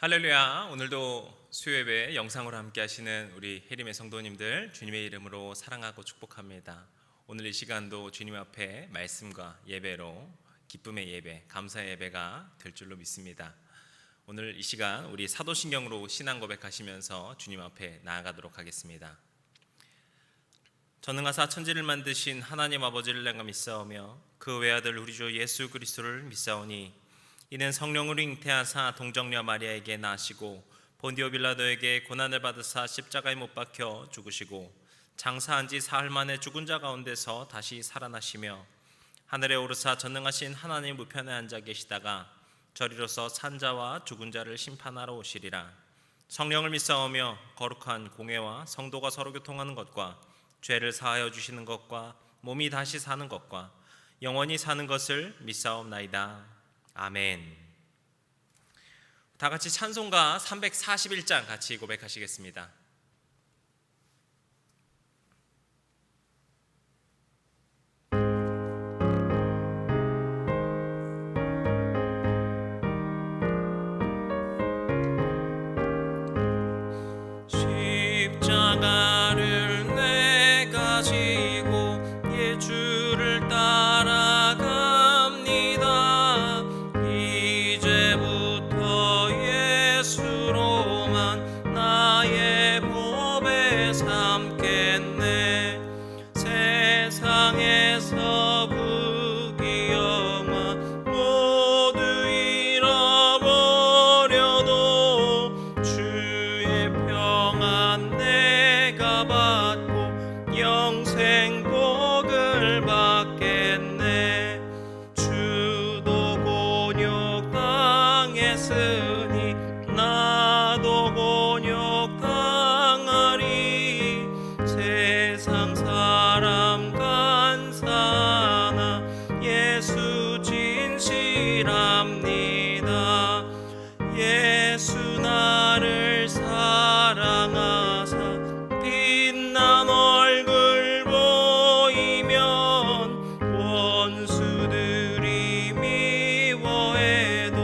할렐루야. 오늘도 수요예배 영상으로 함께 하시는 우리 혜림의 성도님들 주님의 이름으로 사랑하고 축복합니다. 오늘 이 시간도 주님 앞에 말씀과 예배로 기쁨의 예배, 감사의 예배가 될 줄로 믿습니다. 오늘 이 시간 우리 사도신경으로 신앙 고백하시면서 주님 앞에 나아가도록 하겠습니다. 전능하사 천지를 만드신 하나님 아버지를 내가 믿사오며 그 외아들 우리 주 예수 그리스도를 믿사오니 이는 성령으로 잉태하사 동정녀 마리아에게 나시고 본디오 빌라도에게 고난을 받으사 십자가에 못 박혀 죽으시고 장사한 지 사흘 만에 죽은 자 가운데서 다시 살아나시며 하늘에 오르사 전능하신 하나님 우편에 앉아 계시다가 저리로서 산 자와 죽은 자를 심판하러 오시리라. 성령을 믿사오며 거룩한 공회와 성도가 서로 교통하는 것과 죄를 사하여 주시는 것과 몸이 다시 사는 것과 영원히 사는 것을 믿사옵나이다. 아멘. 다 같이 찬송가 341장 같이 고백하시겠습니다. 십자가를 내가 지고 예주를 따라갑니다. 이제부터 예수로만 나의 법에 삼겠네. 세상에서 부귀영화 모두 잃어버려도 주의 평안 내가 받고 영생 복을 받겠네. 주도 곤욕 당했으니 나도 곤욕 당하리. 세상 사람 간사하나 예수 진실합니다. 예수 나를 사랑하사 빛난 얼굴 보이면 원수들이 미워해도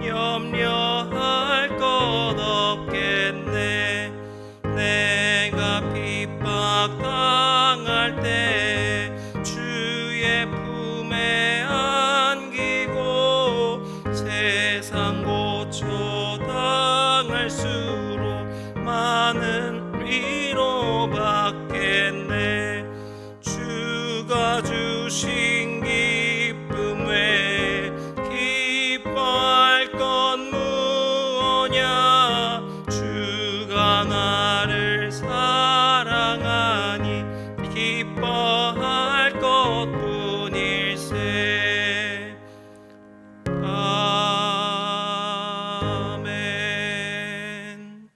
염려할 것 없겠네. 내가 핍박당할 때 주의 품에 안기고 세상 고초당할수록 많은 위로 받겠네. 주가 주신 기쁨 외에 기뻐할 건 무엇냐. 주가 나를 사랑하니 기뻐할 것뿐일세. 아멘.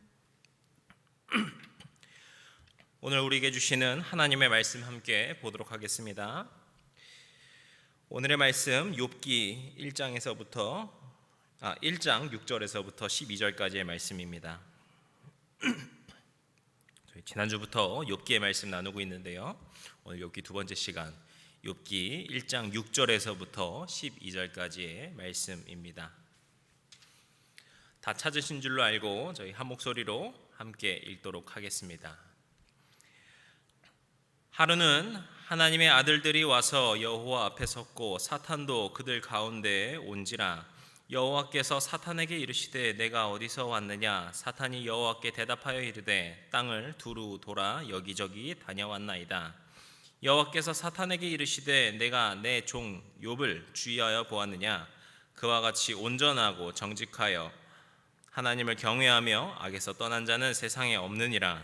오늘 우리에게 주시는 하나님의 말씀 함께 보도록 하겠습니다. 오늘의 말씀 욥기 1장 6절에서부터 12절까지의 말씀입니다. 저희 지난주부터 욥기의 말씀 나누고 있는데요. 오늘 욥기 두 번째 시간 욥기 1장 6절에서부터 12절까지의 말씀입니다. 다 찾으신 줄로 알고 저희 한 목소리로 함께 읽도록 하겠습니다. 하루는 하나님의 아들들이 와서 여호와 앞에 섰고 사탄도 그들 가운데에 온지라. 여호와께서 사탄에게 이르시되 내가 어디서 왔느냐. 사탄이 여호와께 대답하여 이르되 땅을 두루 돌아 여기저기 다녀왔나이다. 여호와께서 사탄에게 이르시되 내가 내 종 욥을 주의하여 보았느냐. 그와 같이 온전하고 정직하여 하나님을 경외하며 악에서 떠난 자는 세상에 없느니라.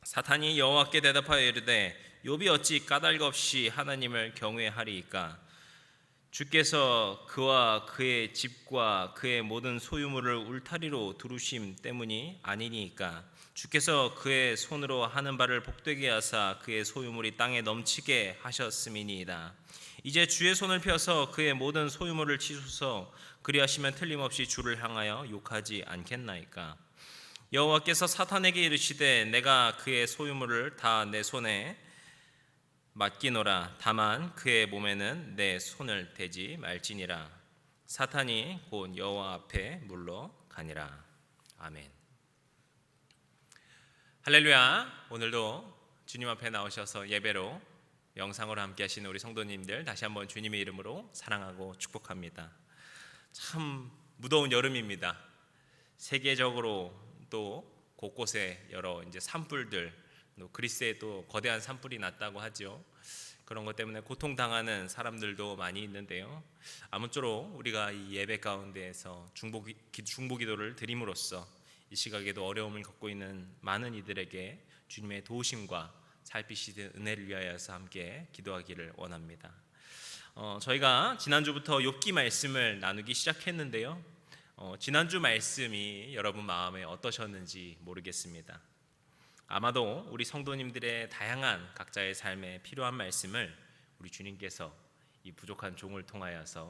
사탄이 여호와께 대답하여 이르되 욥이 어찌 까닭 없이 하나님을 경외하리이까. 주께서 그와 그의 집과 그의 모든 소유물을 울타리로 두르심 때문이 아니니까. 주께서 그의 손으로 하는 바를 복되게 하사 그의 소유물이 땅에 넘치게 하셨음이니이다. 이제 주의 손을 펴서 그의 모든 소유물을 치소서. 그리하시면 틀림없이 주를 향하여 욕하지 않겠나이까. 여호와께서 사탄에게 이르시되 내가 그의 소유물을 다 내 손에 맡기노라. 다만 그의 몸에는 내 손을 대지 말지니라. 사탄이 곧 여호와 앞에 물러가니라. 가니라. 아멘. 할렐루야. 오늘도 주님 앞에 나오셔서 예배로 영상으로 함께 하시는 우리 성도님들 다시 한번 주님의 이름으로 사랑하고 축복합니다. 참 무더운 여름입니다. 세계적으로 또 곳곳에 여러 이제 산불들, 또 그리스에 또 거대한 산불이 났다고 하죠. 그런 것 때문에 고통당하는 사람들도 많이 있는데요. 아무쪼록 우리가 이 예배 가운데에서 중보기도를 드림으로써 이 시각에도 어려움을 겪고 있는 많은 이들에게 주님의 도우심과 살피시는 은혜를 위하여서 함께 기도하기를 원합니다. 저희가 지난주부터 욥기 말씀을 나누기 시작했는데요. 지난주 말씀이 여러분 마음에 어떠셨는지 모르겠습니다. 아마도 우리 성도님들의 다양한 각자의 삶에 필요한 말씀을 우리 주님께서 이 부족한 종을 통하였지만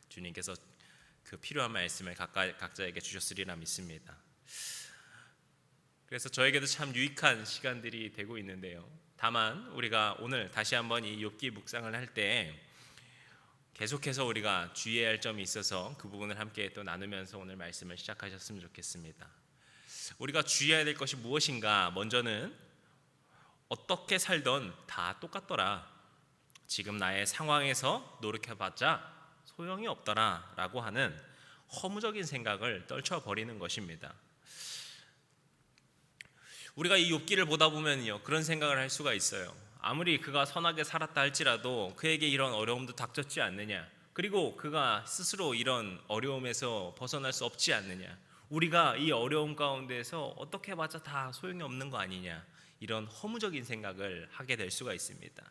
주님께서 그 필요한 말씀을 각자에게 주셨으리라 믿습니다. 그래서 저에게도 참 유익한 시간들이 되고 있는데요. 다만 우리가 오늘 다시 한번 이 욥기 묵상을 할 때 계속해서 우리가 주의해야 할 점이 있어서 그 부분을 함께 또 나누면서 오늘 말씀을 시작하셨으면 좋겠습니다. 우리가 주의해야 될 것이 무엇인가? 먼저는 어떻게 살던 다 똑같더라. 지금 나의 상황에서 노력해봤자 소용이 없더라 라고 하는 허무적인 생각을 떨쳐버리는 것입니다. 우리가 이 욥기를 보다 보면요, 그런 생각을 할 수가 있어요. 아무리 그가 선하게 살았다 할지라도 그에게 이런 어려움도 닥쳤지 않느냐, 그리고 그가 스스로 이런 어려움에서 벗어날 수 없지 않느냐, 우리가 이 어려움 가운데서 어떻게 해봤자 다 소용이 없는 거 아니냐, 이런 허무적인 생각을 하게 될 수가 있습니다.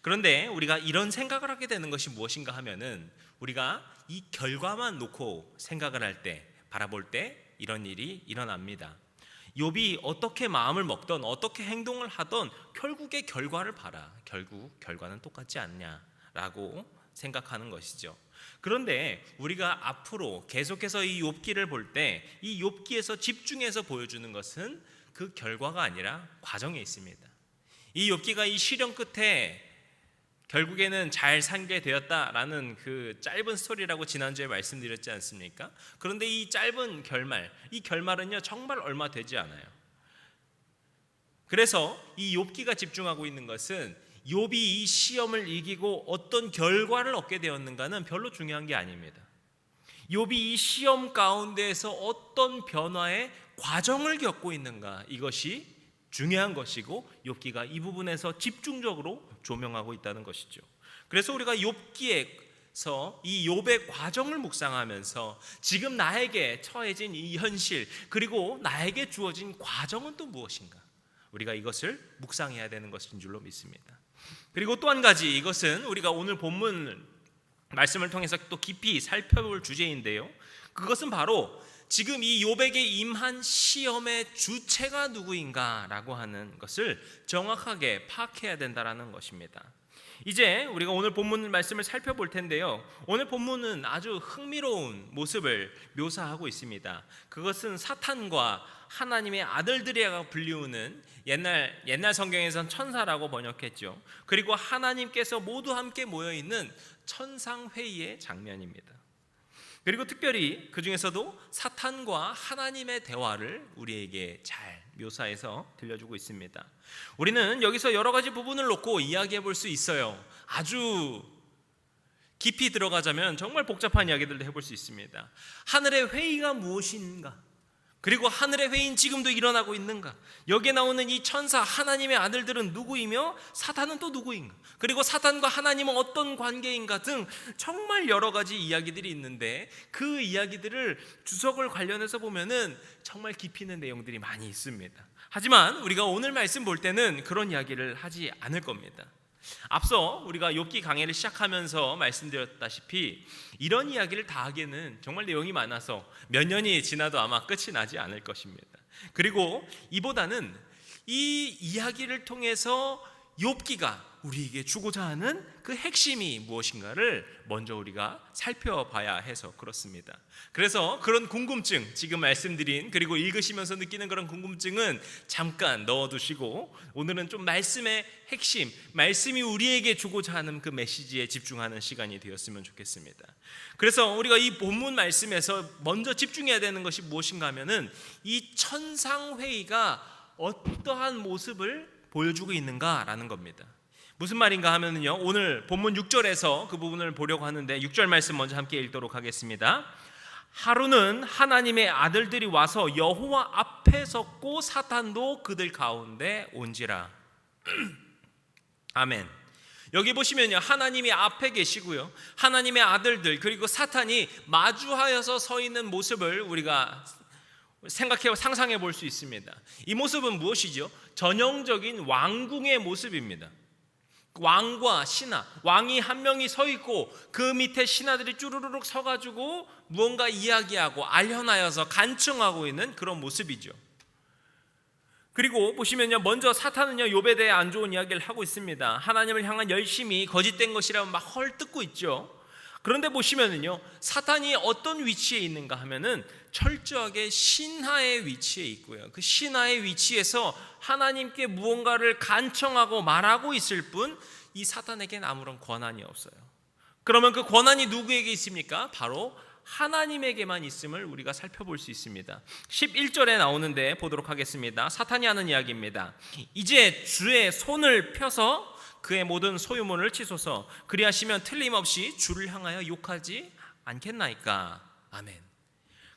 그런데 우리가 이런 생각을 하게 되는 것이 무엇인가 하면은 우리가 이 결과만 놓고 생각을 할 때, 바라볼 때 이런 일이 일어납니다. 욥이 어떻게 마음을 먹던 어떻게 행동을 하던 결국의 결과를 봐라. 결국 결과는 똑같지 않냐라고 생각하는 것이죠. 그런데 우리가 앞으로 계속해서 이 욥기를 볼 때 이 욥기에서 집중해서 보여주는 것은 그 결과가 아니라 과정에 있습니다. 이 욥기가 이 시련 끝에 결국에는 잘 살게 되었다라는 그 짧은 스토리라고 지난주에 말씀드렸지 않습니까? 그런데 이 짧은 결말, 이 결말은요 정말 얼마 되지 않아요. 그래서 이 욥기가 집중하고 있는 것은 욥이 이 시험을 이기고 어떤 결과를 얻게 되었는가는 별로 중요한 게 아닙니다. 욥이 이 시험 가운데에서 어떤 변화의 과정을 겪고 있는가, 이것이 중요한 것이고 욥기가 이 부분에서 집중적으로 조명하고 있다는 것이죠. 그래서 우리가 욥기에서 이 욥의 과정을 묵상하면서 지금 나에게 처해진 이 현실, 그리고 나에게 주어진 과정은 또 무엇인가, 우리가 이것을 묵상해야 되는 것인 줄로 믿습니다. 그리고 또 한 가지, 이것은 우리가 오늘 본문 말씀을 통해서 또 깊이 살펴볼 주제인데요, 그것은 바로 지금 이 욥에게 임한 시험의 주체가 누구인가라고 하는 것을 정확하게 파악해야 된다라는 것입니다. 이제 우리가 오늘 본문 말씀을 살펴볼 텐데요, 오늘 본문은 아주 흥미로운 모습을 묘사하고 있습니다. 그것은 사탄과 하나님의 아들들이라고 불리우는 옛날 성경에선 천사라고 번역했죠. 그리고 하나님께서 모두 함께 모여있는 천상회의의 장면입니다. 그리고 특별히 그 중에서도 사탄과 하나님의 대화를 우리에게 잘 묘사해서 들려주고 있습니다. 우리는 여기서 여러 가지 부분을 놓고 이야기해 볼 수 있어요. 아주 깊이 들어가자면 정말 복잡한 이야기들도 해볼 수 있습니다. 하늘의 회의가 무엇인가? 그리고 하늘의 회의는 지금도 일어나고 있는가? 여기에 나오는 이 천사 하나님의 아들들은 누구이며 사탄은 또 누구인가? 그리고 사탄과 하나님은 어떤 관계인가 등 정말 여러 가지 이야기들이 있는데 그 이야기들을 주석을 관련해서 보면은 정말 깊이 있는 내용들이 많이 있습니다. 하지만 우리가 오늘 말씀 볼 때는 그런 이야기를 하지 않을 겁니다. 앞서 우리가 욥기 강해를 시작하면서 말씀드렸다시피 이런 이야기를 다 하기에는 정말 내용이 많아서 몇 년이 지나도 아마 끝이 나지 않을 것입니다. 그리고 이보다는 이 이야기를 통해서 욥기가 우리에게 주고자 하는 그 핵심이 무엇인가를 먼저 우리가 살펴봐야 해서 그렇습니다. 그래서 그런 궁금증, 지금 말씀드린 그리고 읽으시면서 느끼는 그런 궁금증은 잠깐 넣어두시고 오늘은 좀 말씀의 핵심, 말씀이 우리에게 주고자 하는 그 메시지에 집중하는 시간이 되었으면 좋겠습니다. 그래서 우리가 이 본문 말씀에서 먼저 집중해야 되는 것이 무엇인가 하면은 이 천상회의가 어떠한 모습을 보여주고 있는가라는 겁니다. 무슨 말인가 하면은요, 오늘 본문 6절에서 그 부분을 보려고 하는데 6절 말씀 먼저 함께 읽도록 하겠습니다. 하루는 하나님의 아들들이 와서 여호와 앞에 섰고 사탄도 그들 가운데 온지라. 아멘. 여기 보시면요, 하나님이 앞에 계시고요, 하나님의 아들들 그리고 사탄이 마주하여서 서 있는 모습을 우리가 상상해 볼 수 있습니다. 이 모습은 무엇이죠? 전형적인 왕궁의 모습입니다. 왕과 신하, 왕이 한 명이 서 있고 그 밑에 신하들이 쭈루루룩 서가지고 무언가 이야기하고 알현하여서 간청하고 있는 그런 모습이죠. 그리고 보시면요, 먼저 사탄은요, 욥에 대해 안 좋은 이야기를 하고 있습니다. 하나님을 향한 열심이 거짓된 것이라고 막 헐뜯고 있죠. 그런데 보시면은요, 사탄이 어떤 위치에 있는가 하면은 철저하게 신하의 위치에 있고요, 그 신하의 위치에서 하나님께 무언가를 간청하고 말하고 있을 뿐 이 사탄에게는 아무런 권한이 없어요. 그러면 그 권한이 누구에게 있습니까? 바로 하나님에게만 있음을 우리가 살펴볼 수 있습니다. 11절에 나오는데 보도록 하겠습니다. 사탄이 하는 이야기입니다. 이제 주의 손을 펴서 그의 모든 소유물을 치소서. 그리하시면 틀림없이 주를 향하여 욕하지 않겠나이까. 아멘.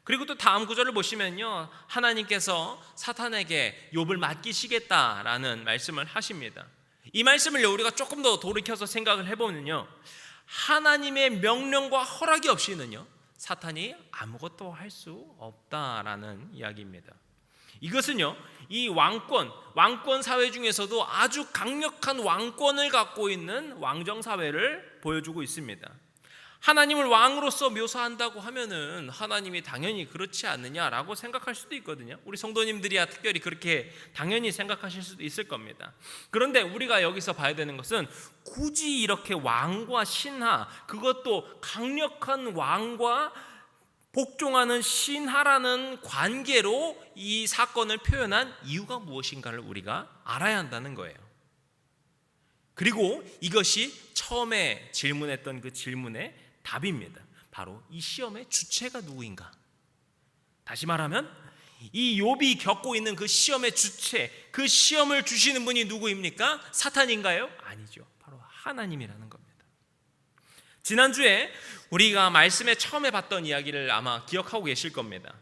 그리고 또 다음 구절을 보시면요, 하나님께서 사탄에게 욥을 맡기시겠다라는 말씀을 하십니다. 이 말씀을 우리가 조금 더 돌이켜서 생각을 해보면요, 하나님의 명령과 허락이 없이는요, 사탄이 아무것도 할 수 없다라는 이야기입니다. 이것은요, 이 왕권 사회 중에서도 아주 강력한 왕권을 갖고 있는 왕정 사회를 보여주고 있습니다. 하나님을 왕으로서 묘사한다고 하면은 하나님이 당연히 그렇지 않느냐라고 생각할 수도 있거든요. 우리 성도님들이야 특별히 그렇게 당연히 생각하실 수도 있을 겁니다. 그런데 우리가 여기서 봐야 되는 것은 굳이 이렇게 왕과 신하, 그것도 강력한 왕과 복종하는 신하라는 관계로 이 사건을 표현한 이유가 무엇인가를 우리가 알아야 한다는 거예요. 그리고 이것이 처음에 질문했던 그 질문의 답입니다. 바로 이 시험의 주체가 누구인가? 다시 말하면 이 욥이 겪고 있는 그 시험의 주체, 그 시험을 주시는 분이 누구입니까? 사탄인가요? 아니죠. 바로 하나님이라는 겁니다. 지난주에 우리가 말씀에 처음에 봤던 이야기를 아마 기억하고 계실 겁니다.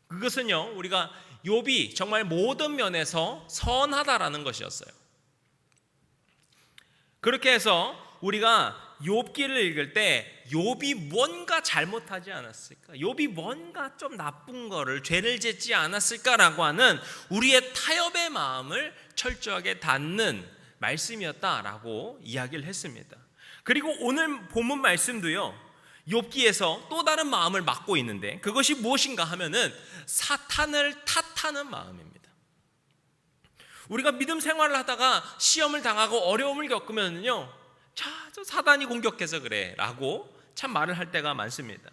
그것은요, 우리가 욥이 정말 모든 면에서 선하다라는 것이었어요. 그렇게 해서 우리가 욥기를 읽을 때 욥이 뭔가 잘못하지 않았을까, 욥이 뭔가 좀 나쁜 거를, 죄를 짓지 않았을까라고 하는 우리의 타협의 마음을 철저하게 닫는 말씀이었다라고 이야기를 했습니다. 그리고 오늘 본문 말씀도요, 욥기에서 또 다른 마음을 맡고 있는데 그것이 무엇인가 하면은 사탄을 탓하는 마음입니다. 우리가 믿음 생활을 하다가 시험을 당하고 어려움을 겪으면요, 자, 저 사단이 공격해서 그래 라고 참 말을 할 때가 많습니다.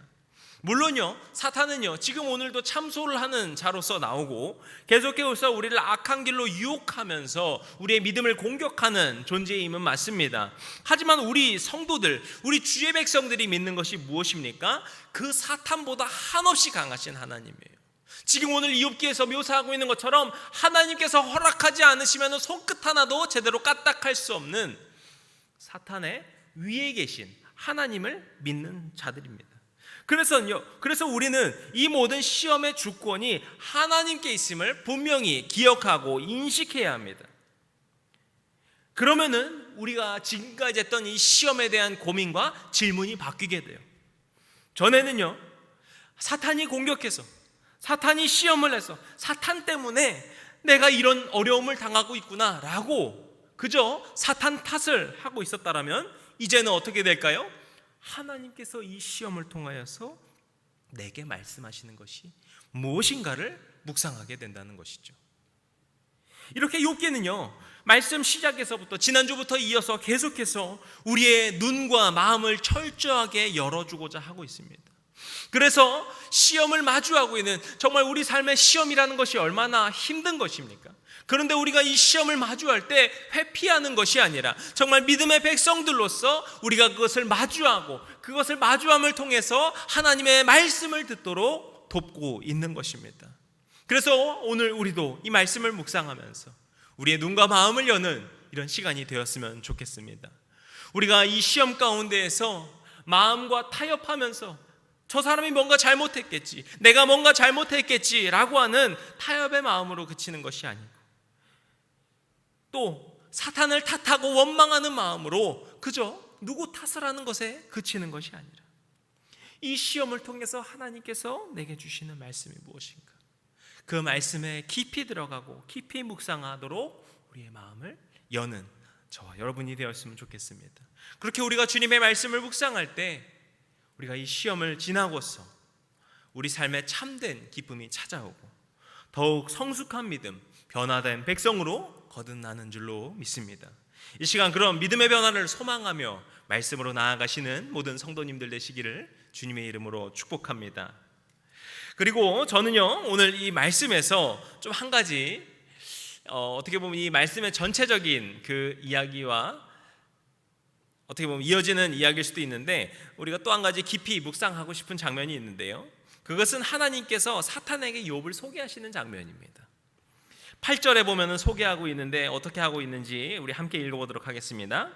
물론요, 사탄은요, 지금 오늘도 참소를 하는 자로서 나오고 계속해서 우리를 악한 길로 유혹하면서 우리의 믿음을 공격하는 존재임은 맞습니다. 하지만 우리 성도들, 우리 주의 백성들이 믿는 것이 무엇입니까? 그 사탄보다 한없이 강하신 하나님이에요. 지금 오늘 욥기에서 묘사하고 있는 것처럼 하나님께서 허락하지 않으시면 손끝 하나도 제대로 까딱할 수 없는 사탄의 위에 계신 하나님을 믿는 자들입니다. 그래서 우리는 이 모든 시험의 주권이 하나님께 있음을 분명히 기억하고 인식해야 합니다. 그러면은 우리가 지금까지 했던 이 시험에 대한 고민과 질문이 바뀌게 돼요. 전에는요, 사탄이 공격해서, 사탄이 시험을 해서, 사탄 때문에 내가 이런 어려움을 당하고 있구나 라고 그저 사탄 탓을 하고 있었다라면 이제는 어떻게 될까요? 하나님께서 이 시험을 통하여서 내게 말씀하시는 것이 무엇인가를 묵상하게 된다는 것이죠. 이렇게 욥기는요, 말씀 시작에서부터 지난주부터 이어서 계속해서 우리의 눈과 마음을 철저하게 열어주고자 하고 있습니다. 그래서 시험을 마주하고 있는, 정말 우리 삶의 시험이라는 것이 얼마나 힘든 것입니까? 그런데 우리가 이 시험을 마주할 때 회피하는 것이 아니라 정말 믿음의 백성들로서 우리가 그것을 마주하고 그것을 마주함을 통해서 하나님의 말씀을 듣도록 돕고 있는 것입니다. 그래서 오늘 우리도 이 말씀을 묵상하면서 우리의 눈과 마음을 여는 이런 시간이 되었으면 좋겠습니다. 우리가 이 시험 가운데에서 마음과 타협하면서 저 사람이 뭔가 잘못했겠지, 내가 뭔가 잘못했겠지라고 하는 타협의 마음으로 그치는 것이 아니고, 또 사탄을 탓하고 원망하는 마음으로 그저 누구 탓을 하는 것에 그치는 것이 아니라, 이 시험을 통해서 하나님께서 내게 주시는 말씀이 무엇인가, 그 말씀에 깊이 들어가고 깊이 묵상하도록 우리의 마음을 여는 저와 여러분이 되었으면 좋겠습니다. 그렇게 우리가 주님의 말씀을 묵상할 때 우리가 이 시험을 지나고서 우리 삶에 참된 기쁨이 찾아오고 더욱 성숙한 믿음, 변화된 백성으로 거듭나는 줄로 믿습니다. 이 시간 그럼 믿음의 변화를 소망하며 말씀으로 나아가시는 모든 성도님들 되시기를 주님의 이름으로 축복합니다. 그리고 저는요, 오늘 이 말씀에서 좀 한 가지 어떻게 보면 이 말씀의 전체적인 그 이야기와 어떻게 보면 이어지는 이야기일 수도 있는데, 우리가 또 한 가지 깊이 묵상하고 싶은 장면이 있는데요, 그것은 하나님께서 사탄에게 욥을 소개하시는 장면입니다. 8절에 보면은 소개하고 있는데 어떻게 하고 있는지 우리 함께 읽어보도록 하겠습니다.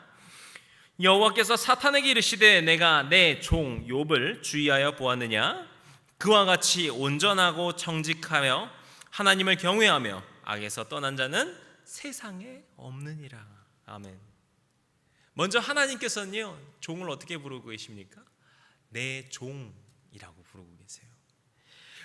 여호와께서 사탄에게 이르시되 내가 내 종 욥을 주의하여 보았느냐, 그와 같이 온전하고 정직하며 하나님을 경외하며 악에서 떠난 자는 세상에 없느니라. 아멘. 먼저 하나님께서는요, 종을 어떻게 부르고 계십니까? 내 종이라고 부르고 계세요.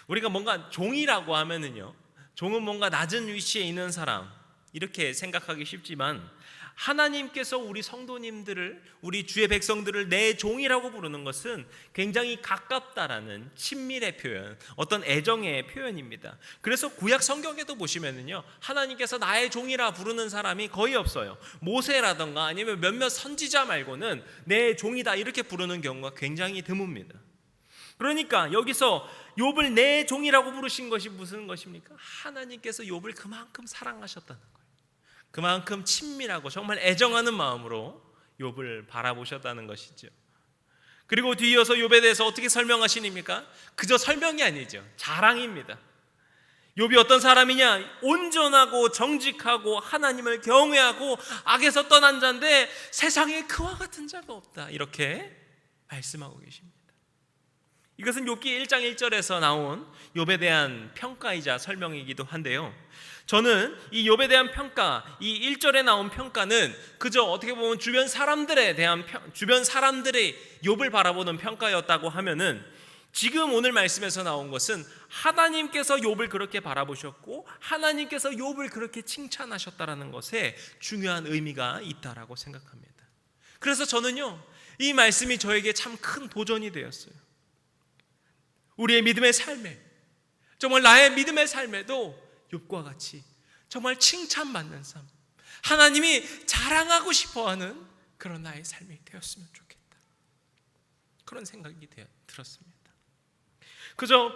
우리가 뭔가 종이라고 하면은요, 종은 뭔가 낮은 위치에 있는 사람 이렇게 생각하기 쉽지만, 하나님께서 우리 성도님들을, 우리 주의 백성들을 내 종이라고 부르는 것은 굉장히 가깝다라는 친밀의 표현, 어떤 애정의 표현입니다. 그래서 구약 성경에도 보시면은요, 하나님께서 나의 종이라 부르는 사람이 거의 없어요. 모세라던가 아니면 몇몇 선지자 말고는 내 종이다 이렇게 부르는 경우가 굉장히 드뭅니다. 그러니까 여기서 욥을 내 종이라고 부르신 것이 무슨 것입니까? 하나님께서 욥을 그만큼 사랑하셨다는 거예요. 그만큼 친밀하고 정말 애정하는 마음으로 욥을 바라보셨다는 것이죠. 그리고 뒤이어서 욥에 대해서 어떻게 설명하시니까? 그저 설명이 아니죠, 자랑입니다. 욥이 어떤 사람이냐? 온전하고 정직하고 하나님을 경외하고 악에서 떠난 자인데 세상에 그와 같은 자가 없다, 이렇게 말씀하고 계십니다. 이것은 욥기 1장 1절에서 나온 욥에 대한 평가이자 설명이기도 한데요, 저는 이 욥에 대한 평가, 이 1절에 나온 평가는 그저 어떻게 보면 주변 사람들의 욥을 바라보는 평가였다고 하면은, 지금 오늘 말씀에서 나온 것은 하나님께서 욥을 그렇게 바라보셨고 하나님께서 욥을 그렇게 칭찬하셨다라는 것에 중요한 의미가 있다라고 생각합니다. 그래서 저는요, 이 말씀이 저에게 참 큰 도전이 되었어요. 우리의 믿음의 삶에, 정말 나의 믿음의 삶에도 욥과 같이 정말 칭찬받는 삶, 하나님이 자랑하고 싶어하는 그런 나의 삶이 되었으면 좋겠다, 그런 생각이 들었습니다. 그저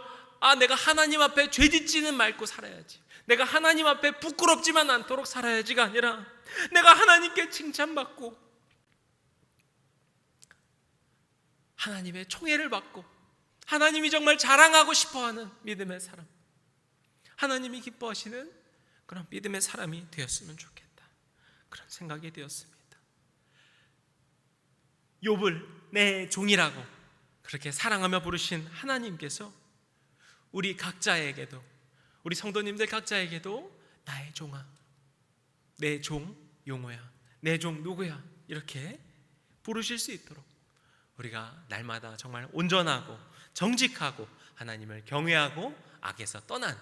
내가 하나님 앞에 죄짓지는 말고 살아야지, 내가 하나님 앞에 부끄럽지만 않도록 살아야지가 아니라, 내가 하나님께 칭찬받고 하나님의 총애를 받고 하나님이 정말 자랑하고 싶어하는 믿음의 사람, 하나님이 기뻐하시는 그런 믿음의 사람이 되었으면 좋겠다, 그런 생각이 되었습니다. 욥을 내 종이라고 그렇게 사랑하며 부르신 하나님께서 우리 각자에게도, 우리 성도님들 각자에게도 나의 종아, 내 종 용호야, 내 종 누구야 이렇게 부르실 수 있도록 우리가 날마다 정말 온전하고 정직하고 하나님을 경외하고 악에서 떠난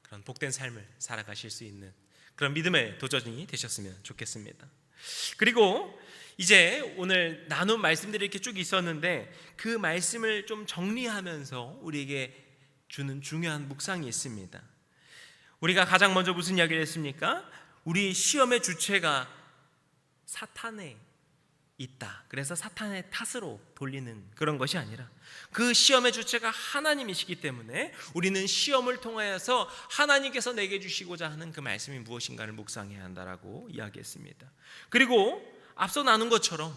그런 복된 삶을 살아가실 수 있는 그런 믿음의 도전이 되셨으면 좋겠습니다. 그리고 이제 오늘 나눈 말씀들이 이렇게 쭉 있었는데, 그 말씀을 좀 정리하면서 우리에게 주는 중요한 묵상이 있습니다. 우리가 가장 먼저 무슨 이야기를 했습니까? 우리 시험의 주체가 사탄에 있다, 그래서 사탄의 탓으로 돌리는 그런 것이 아니라 그 시험의 주체가 하나님이시기 때문에 우리는 시험을 통하여서 하나님께서 내게 주시고자 하는 그 말씀이 무엇인가를 묵상해야 한다라고 이야기했습니다. 그리고 앞서 나눈 것처럼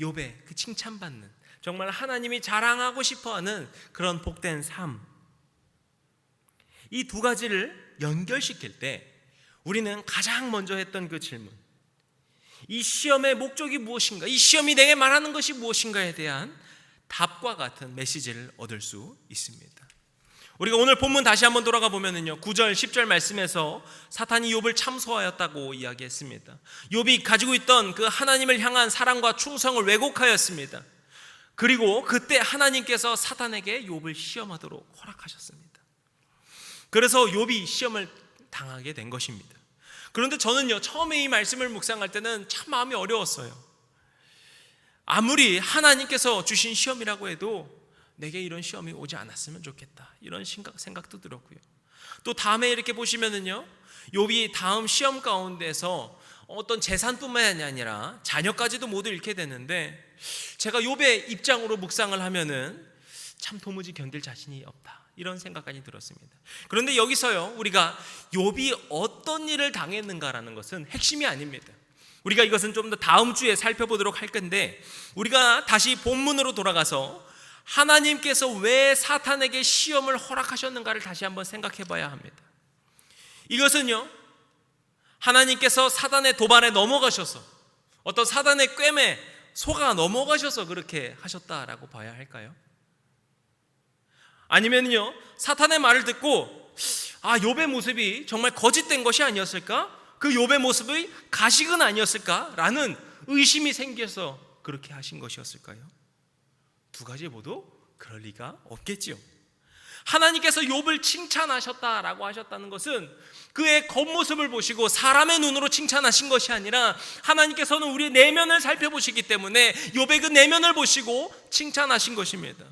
욥의 그 칭찬받는, 정말 하나님이 자랑하고 싶어하는 그런 복된 삶, 이 두 가지를 연결시킬 때 우리는 가장 먼저 했던 그 질문, 이 시험의 목적이 무엇인가, 이 시험이 내게 말하는 것이 무엇인가에 대한 답과 같은 메시지를 얻을 수 있습니다. 우리가 오늘 본문 다시 한번 돌아가 보면은요, 9절 10절 말씀에서 사탄이 욥을 참소하였다고 이야기했습니다. 욥이 가지고 있던 그 하나님을 향한 사랑과 충성을 왜곡하였습니다. 그리고 그때 하나님께서 사탄에게 욥을 시험하도록 허락하셨습니다. 그래서 욥이 시험을 당하게 된 것입니다. 그런데 저는요, 처음에 이 말씀을 묵상할 때는 참 마음이 어려웠어요. 아무리 하나님께서 주신 시험이라고 해도 내게 이런 시험이 오지 않았으면 좋겠다, 이런 생각도 들었고요. 또 다음에 이렇게 보시면은요, 욥이 다음 시험 가운데서 어떤 재산뿐만이 아니라 자녀까지도 모두 잃게 되는데, 제가 욥의 입장으로 묵상을 하면은 참 도무지 견딜 자신이 없다, 이런 생각까지 들었습니다. 그런데 여기서요, 우리가 욥이 어떤 일을 당했는가라는 것은 핵심이 아닙니다. 우리가 이것은 좀 더 다음 주에 살펴보도록 할 건데, 우리가 다시 본문으로 돌아가서 하나님께서 왜 사탄에게 시험을 허락하셨는가를 다시 한번 생각해 봐야 합니다. 이것은요, 하나님께서 사단의 도발에 넘어가셔서, 어떤 사단의 꿰매 속아 넘어가셔서 그렇게 하셨다라고 봐야 할까요? 아니면요, 사탄의 말을 듣고 욥의 모습이 정말 거짓된 것이 아니었을까? 그 욥의 모습이 가식은 아니었을까라는 의심이 생겨서 그렇게 하신 것이었을까요? 두 가지 모두 그럴 리가 없겠지요. 하나님께서 욥을 칭찬하셨다라고 하셨다는 것은 그의 겉모습을 보시고 사람의 눈으로 칭찬하신 것이 아니라 하나님께서는 우리의 내면을 살펴보시기 때문에 욥의 그 내면을 보시고 칭찬하신 것입니다.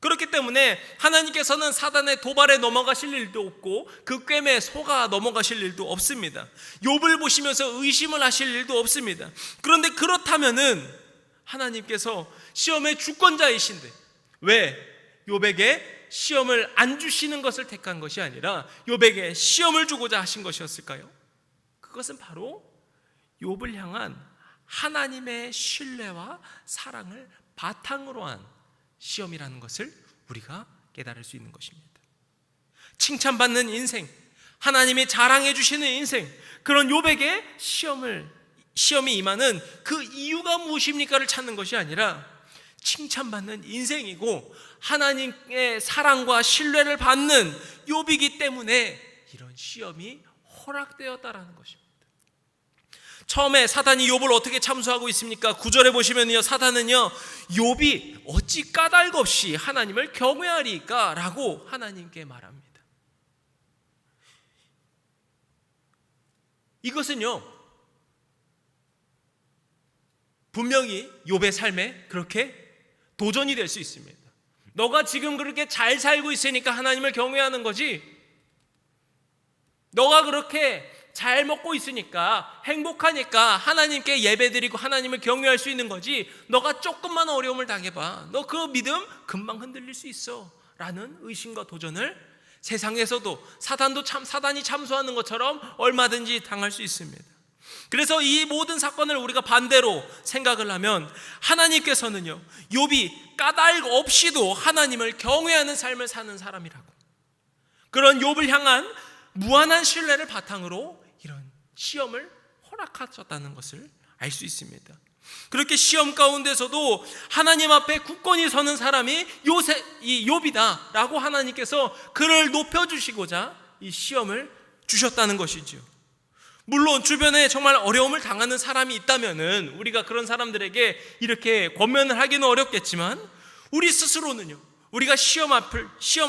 그렇기 때문에 하나님께서는 사단의 도발에 넘어가실 일도 없고 그 꿰매에 속아 넘어가실 일도 없습니다. 욥을 보시면서 의심을 하실 일도 없습니다. 그런데 그렇다면은 하나님께서 시험의 주권자이신데 왜 욥에게 시험을 안 주시는 것을 택한 것이 아니라 욥에게 시험을 주고자 하신 것이었을까요? 그것은 바로 욥을 향한 하나님의 신뢰와 사랑을 바탕으로 한 시험이라는 것을 우리가 깨달을 수 있는 것입니다. 칭찬받는 인생, 하나님이 자랑해 주시는 인생, 그런 욥에게 시험이 임하는 그 이유가 무엇입니까를 찾는 것이 아니라 칭찬받는 인생이고 하나님의 사랑과 신뢰를 받는 욥이기 때문에 이런 시험이 허락되었다라는 것입니다. 처음에 사탄이 욥을 어떻게 참소하고 있습니까? 9절에 보시면요, 사탄은요, 욥이 어찌 까닭 없이 하나님을 경외하리까? 라고 하나님께 말합니다. 이것은요, 분명히 욥의 삶에 그렇게 도전이 될 수 있습니다. 너가 지금 그렇게 잘 살고 있으니까 하나님을 경외하는 거지, 너가 그렇게 잘 먹고 있으니까 행복하니까 하나님께 예배드리고 하나님을 경외할 수 있는 거지, 너가 조금만 어려움을 당해봐, 너 그 믿음 금방 흔들릴 수 있어 라는 의심과 도전을 세상에서도 사단이 참소하는 것처럼 얼마든지 당할 수 있습니다. 그래서 이 모든 사건을 우리가 반대로 생각을 하면 하나님께서는요, 욥이 까닭 없이도 하나님을 경외하는 삶을 사는 사람이라고, 그런 욥을 향한 무한한 신뢰를 바탕으로 이런 시험을 허락하셨다는 것을 알 수 있습니다. 그렇게 시험 가운데서도 하나님 앞에 굳건히 서는 사람이 이 욥이다 라고 하나님께서 그를 높여주시고자 이 시험을 주셨다는 것이죠. 물론 주변에 정말 어려움을 당하는 사람이 있다면은 우리가 그런 사람들에게 이렇게 권면을 하기는 어렵겠지만, 우리 스스로는요, 우리가 시험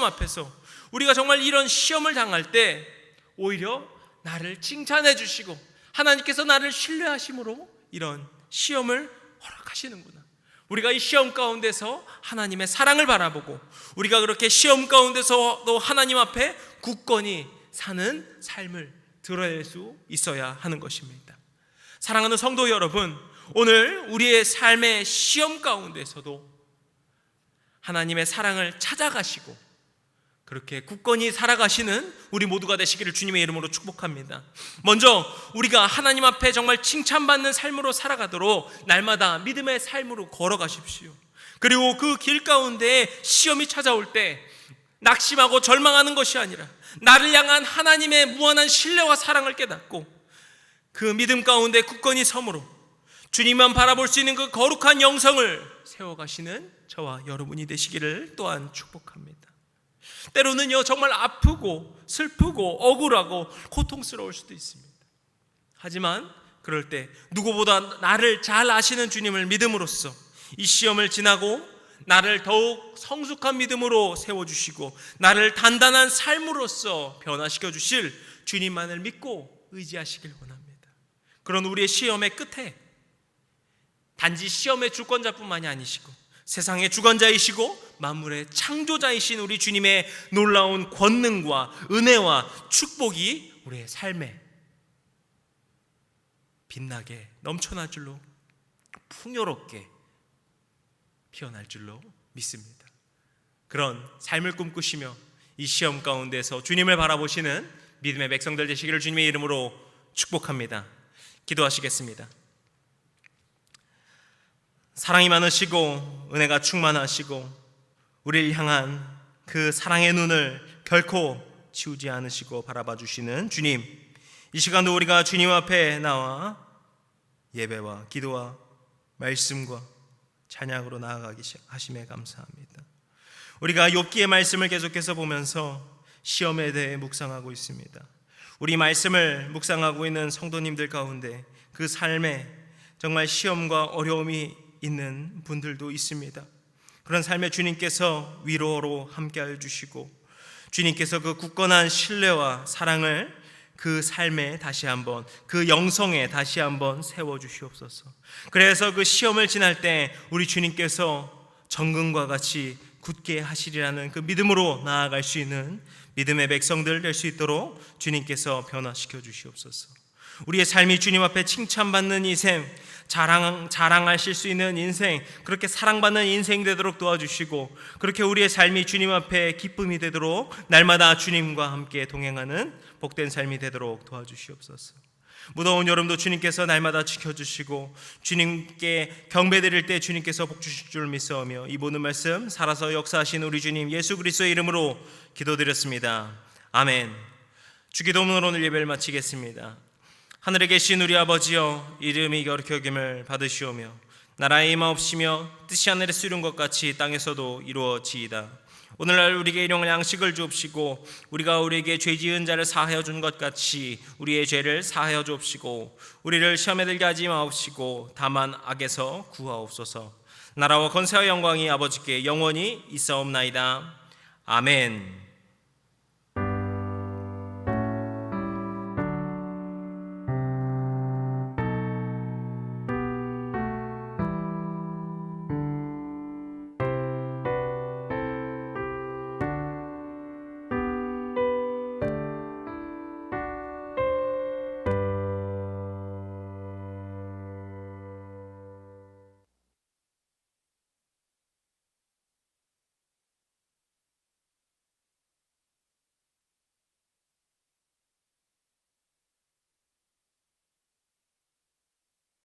앞에서 우리가 정말 이런 시험을 당할 때 오히려 나를 칭찬해 주시고 하나님께서 나를 신뢰하심으로 이런 시험을 허락하시는구나, 우리가 이 시험 가운데서 하나님의 사랑을 바라보고 우리가 그렇게 시험 가운데서도 하나님 앞에 굳건히 사는 삶을 드러낼 수 있어야 하는 것입니다. 사랑하는 성도 여러분, 오늘 우리의 삶의 시험 가운데서도 하나님의 사랑을 찾아가시고 그렇게 굳건히 살아가시는 우리 모두가 되시기를 주님의 이름으로 축복합니다. 먼저 우리가 하나님 앞에 정말 칭찬받는 삶으로 살아가도록 날마다 믿음의 삶으로 걸어가십시오. 그리고 그 길 가운데 시험이 찾아올 때 낙심하고 절망하는 것이 아니라 나를 향한 하나님의 무한한 신뢰와 사랑을 깨닫고 그 믿음 가운데 굳건히 섬으로 주님만 바라볼 수 있는 그 거룩한 영성을 세워가시는 저와 여러분이 되시기를 또한 축복합니다. 때로는요, 정말 아프고 슬프고 억울하고 고통스러울 수도 있습니다. 하지만 그럴 때 누구보다 나를 잘 아시는 주님을 믿음으로써 이 시험을 지나고 나를 더욱 성숙한 믿음으로 세워주시고 나를 단단한 삶으로써 변화시켜 주실 주님만을 믿고 의지하시길 원합니다. 그런 우리의 시험의 끝에 단지 시험의 주권자뿐만이 아니시고 세상의 주관자이시고 만물의 창조자이신 우리 주님의 놀라운 권능과 은혜와 축복이 우리의 삶에 빛나게 넘쳐날 줄로 풍요롭게 피어날 줄로 믿습니다. 그런 삶을 꿈꾸시며 이 시험 가운데서 주님을 바라보시는 믿음의 백성들 되시기를 주님의 이름으로 축복합니다. 기도하시겠습니다. 사랑이 많으시고 은혜가 충만하시고 우리를 향한 그 사랑의 눈을 결코 치우지 않으시고 바라봐 주시는 주님, 이 시간도 우리가 주님 앞에 나와 예배와 기도와 말씀과 찬양으로 나아가기 하심에 감사합니다. 우리가 욥기의 말씀을 계속해서 보면서 시험에 대해 묵상하고 있습니다. 우리 말씀을 묵상하고 있는 성도님들 가운데 그 삶에 정말 시험과 어려움이 있는 분들도 있습니다. 그런 삶에 주님께서 위로로 함께하여 주시고 주님께서 그 굳건한 신뢰와 사랑을 그 삶에 다시 한번, 그 영성에 다시 한번 세워주시옵소서. 그래서 그 시험을 지날 때 우리 주님께서 정금과 같이 굳게 하시리라는 그 믿음으로 나아갈 수 있는 믿음의 백성들 될 수 있도록 주님께서 변화시켜 주시옵소서. 우리의 삶이 주님 앞에 칭찬받는 인생, 자랑하실 수 있는 인생, 그렇게 사랑받는 인생 되도록 도와주시고 그렇게 우리의 삶이 주님 앞에 기쁨이 되도록 날마다 주님과 함께 동행하는 복된 삶이 되도록 도와주시옵소서. 무더운 여름도 주님께서 날마다 지켜주시고 주님께 경배드릴 때 주님께서 복 주실 줄 믿사오며 이 모든 말씀 살아서 역사하신 우리 주님 예수 그리스도의 이름으로 기도드렸습니다. 아멘. 주기도문으로 오늘 예배를 마치겠습니다. 하늘에 계신 우리 아버지여, 이름이 거룩히 여김을 받으시오며 나라의 임하옵시며 뜻이 하늘에서 이룬 것 같이 땅에서도 이루어지이다. 오늘날 우리에게 일용할 양식을 주옵시고 우리가 우리에게 죄 지은 자를 사하여 준 것 같이 우리의 죄를 사하여 주옵시고 우리를 시험에 들게 하지 마옵시고 다만 악에서 구하옵소서. 나라와 권세와 영광이 아버지께 영원히 있사옵나이다. 아멘.